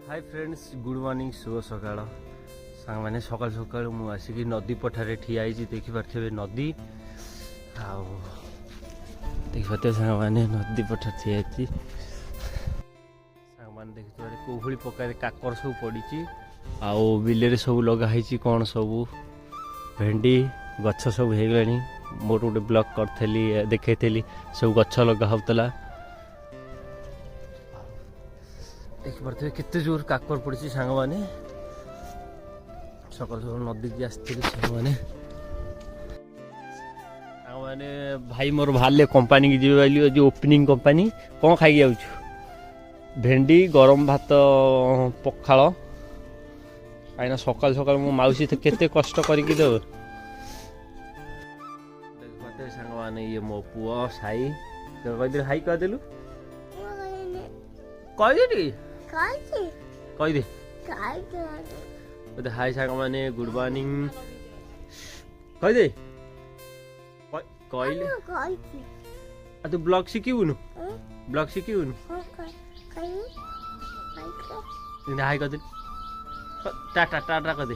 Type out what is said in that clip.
hi friends good morning शुभ सकाळ सांग मैंने सकाल सकाल मु आसिक नदी पठारे ठिया देखी पारे नदी आओ देखी पारे सांग मैंने नदी पठार ठिया सांग मैंने देखी पारे कोहली प्रकार काकर सब पड़ी आओ बिले सब लगाई कौन सब भेंडी गछ सब हो गला मोर गोटे ब्लॉग करी देखी सब गछ लगा होता देखी पारे केते जोर काकर पड़ी सांग मैंने सकाल सकाल नदी की आसती सांग मैंने भाई मोर बाहर कंपानी की जी जो ओपनिंग कंपानी कौन खाई जाऊँ भेंडी गरम भात पखाल कहीं सकाल सकाल मो मौसी तो केते कष्ट करके देव देख पाते सांग मैंने ये मो पुआ साई कहीदे हाई कहदेलु कहीदे कहीदे बोले हाय सांग मैंने गुड मॉर्निंग कहीदे कहले तू ब्लॉग शिखुन ब्लॉग शिखुन हाय कहदे टाटा टाटा कहदे